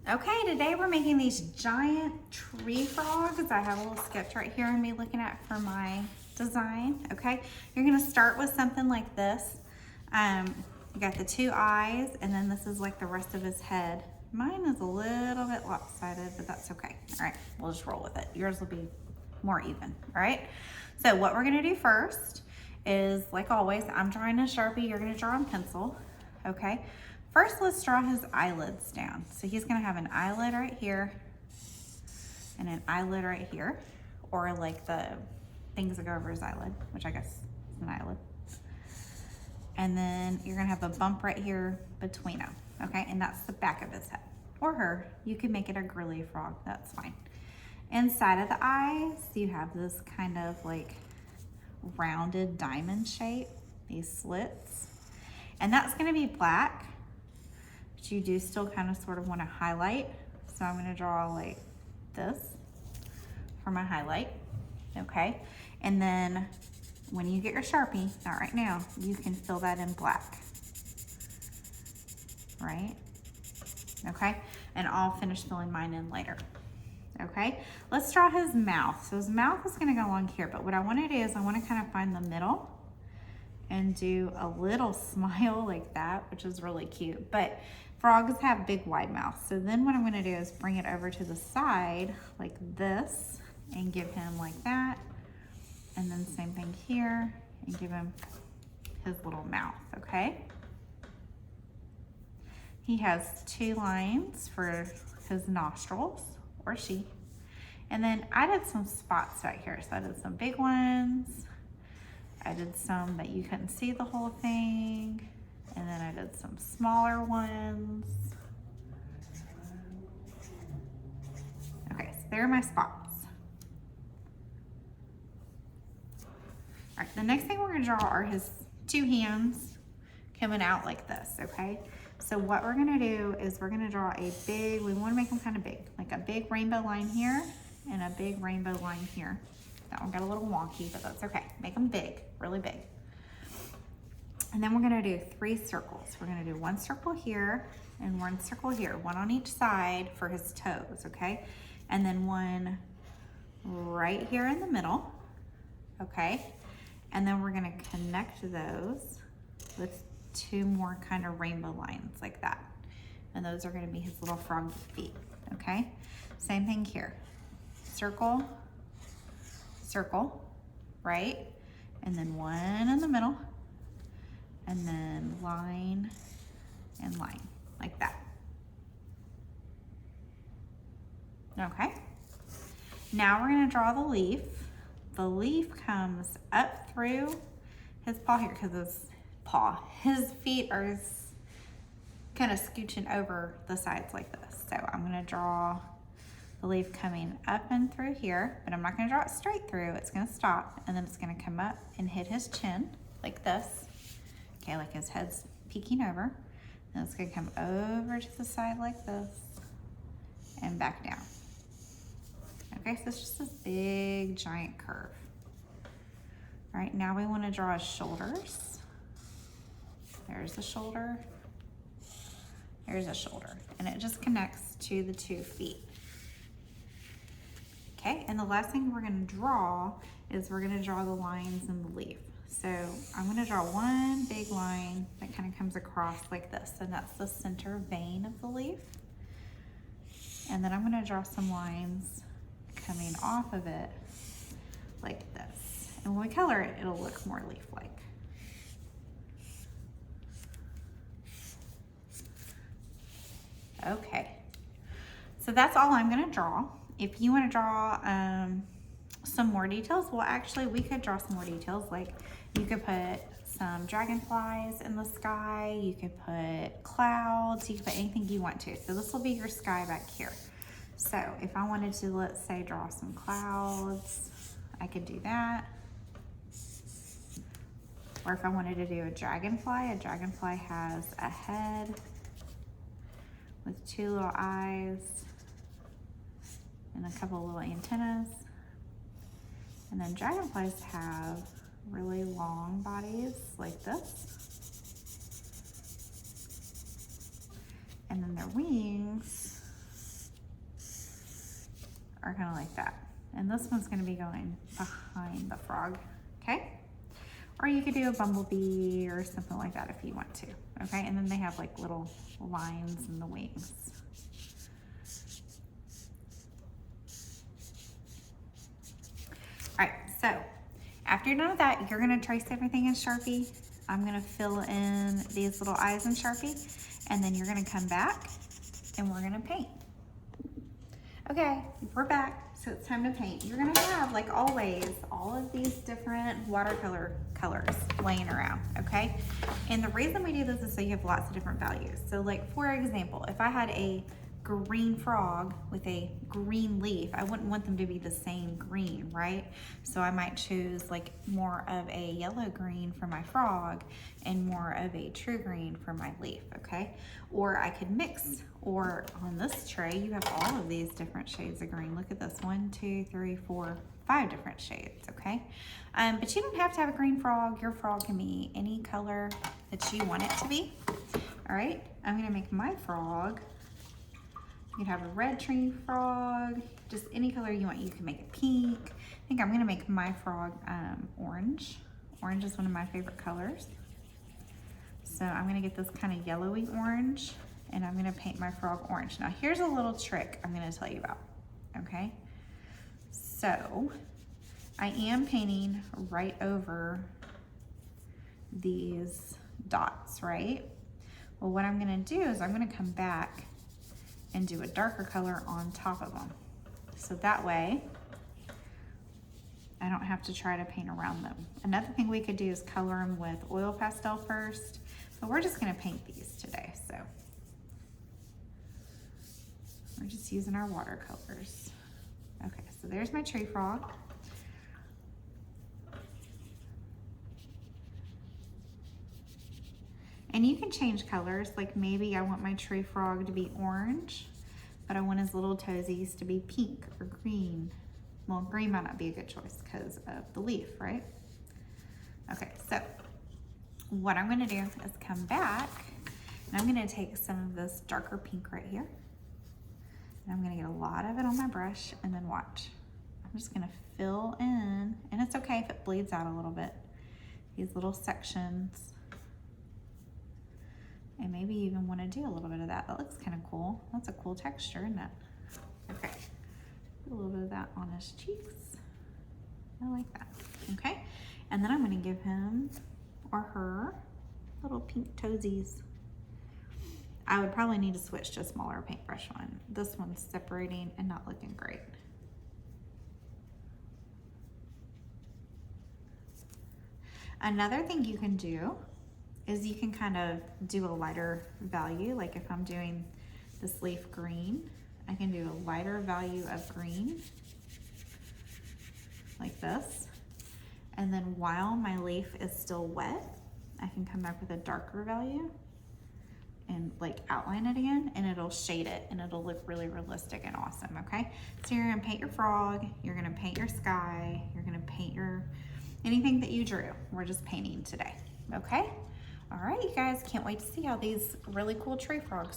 Okay, today we're making these giant tree frogs. I have a little sketch right here of me looking at for my design, okay? You're gonna start with something like this. You got the two eyes, and then this is like the rest of his head. Mine is a little bit lopsided, but that's okay. All right, we'll just roll with it. Yours will be more even, all right? So what we're gonna do first is, like always, I'm drawing a Sharpie, you're gonna draw in pencil, okay? First, let's draw his eyelids down. So he's gonna have an eyelid right here and an eyelid right here, or like the things that go over his eyelid, which I guess is an eyelid. And then you're gonna have a bump right here between them, okay? And that's the back of his head, or her. You can make it a girly frog, that's fine. Inside of the eyes, you have this kind of like rounded diamond shape, these slits. And that's gonna be black, but you do still kind of sort of wanna highlight. So I'm gonna draw like this for my highlight, okay? And then when you get your Sharpie, not right now, you can fill that in black, right? Okay, and I'll finish filling mine in later. Okay, let's draw his mouth. So his mouth is gonna go along here, but what I wanna do is I wanna kind of find the middle and do a little smile like that, which is really cute. But frogs have big wide mouths. So then what I'm gonna do is bring it over to the side like this and give him like that. And then same thing here and give him his little mouth, okay? He has two lines for his nostrils, or she. And then I did some spots right here. So I did some big ones. I did some that you couldn't see the whole thing. And then I did some smaller ones. Okay, so there are my spots. All right, the next thing we're gonna draw are his two hands coming out like this, okay? So what we're gonna do is we're gonna draw a big, we wanna make them kind of big, like a big rainbow line here and a big rainbow line here. That one got a little wonky, but that's okay. Make them big, really big. And then we're gonna do 3 circles. We're gonna do 1 circle here and 1 circle here, 1 on each side for his toes, okay? And then 1 right here in the middle, okay? And then we're gonna connect those with 2 more kind of rainbow lines like that. And those are gonna be his little froggy feet, okay? Same thing here. Circle, circle, right? And then 1 in the middle, and then line and line, like that. Okay? Now we're gonna draw the leaf. The leaf comes up through his paw here, because his feet are kind of scooching over the sides like this. So I'm gonna draw the leaf coming up and through here, but I'm not gonna draw it straight through. It's gonna stop, and then it's gonna come up and hit his chin like this. Okay, like his head's peeking over. And it's gonna come over to the side like this and back down. Okay, so it's just this big giant curve. All right, now we wanna draw his shoulders. There's the shoulder, there's a shoulder, and it just connects to the 2 feet. Okay, and the last thing we're gonna draw is we're gonna draw the lines in the leaf. So I'm gonna draw 1 big line that kind of comes across like this, and that's the center vein of the leaf. And then I'm gonna draw some lines coming off of it like this. And when we color it, it'll look more leaf-like. Okay, so that's all I'm gonna draw. If you wanna draw some more details, well, actually we could draw some more details. Like you could put some dragonflies in the sky, you could put clouds, you could put anything you want to. So this will be your sky back here. So if I wanted to, let's say, draw some clouds, I could do that. Or if I wanted to do a dragonfly has a head with 2 little eyes and a couple little antennas. And then dragonflies have really long bodies like this. And then their wings are kind of like that. And this one's gonna be going behind the frog, okay? Or you could do a bumblebee or something like that if you want to, okay? And then they have like little lines in the wings. All right, so after you're done with that, you're gonna trace everything in Sharpie. I'm gonna fill in these little eyes in Sharpie, and then you're gonna come back and we're gonna paint. Okay, we're back, so it's time to paint. You're gonna have, like always, all of these different watercolor colors laying around, okay? And the reason we do this is so you have lots of different values. So like, for example, if I had a green frog with a green leaf, I wouldn't want them to be the same green, right? So I might choose like more of a yellow green for my frog and more of a true green for my leaf, okay? Or I could mix, or on this tray, you have all of these different shades of green. Look at this, 1, 2, 3, 4, 5 different shades, okay? But you don't have to have a green frog. Your frog can be any color that you want it to be. All right, I'm gonna make my frog. You can have a red tree frog, just any color you want. You can make it pink. I think I'm gonna make my frog orange. Orange is one of my favorite colors. So I'm gonna get this kind of yellowy orange, and I'm gonna paint my frog orange. Now here's a little trick I'm gonna tell you about, okay? So I am painting right over these dots, right? Well, what I'm gonna do is I'm gonna come back and do a darker color on top of them. So that way, I don't have to try to paint around them. Another thing we could do is color them with oil pastel first, but we're just gonna paint these today, so. We're just using our watercolors. Okay, so there's my tree frog. And you can change colors, like maybe I want my tree frog to be orange, but I want his little toesies to be pink or green. Well, green might not be a good choice because of the leaf, right? Okay, so what I'm gonna do is come back, and I'm gonna take some of this darker pink right here, and I'm gonna get a lot of it on my brush, and then watch. I'm just gonna fill in, and it's okay if it bleeds out a little bit, these little sections. And maybe you even want to do a little bit of that. That looks kind of cool. That's a cool texture, isn't it? Okay, put a little bit of that on his cheeks. I like that. Okay, and then I'm going to give him or her little pink toesies. I would probably need to switch to a smaller paintbrush one. This one's separating and not looking great. Another thing you can do is you can kind of do a lighter value. Like if I'm doing this leaf green, I can do a lighter value of green, like this. And then while my leaf is still wet, I can come back with a darker value and like outline it again, and it'll shade it and it'll look really realistic and awesome, okay? So you're gonna paint your frog, you're gonna paint your sky, you're gonna paint your, anything that you drew. We're just painting today, okay? All right, you guys, can't wait to see how these really cool tree frogs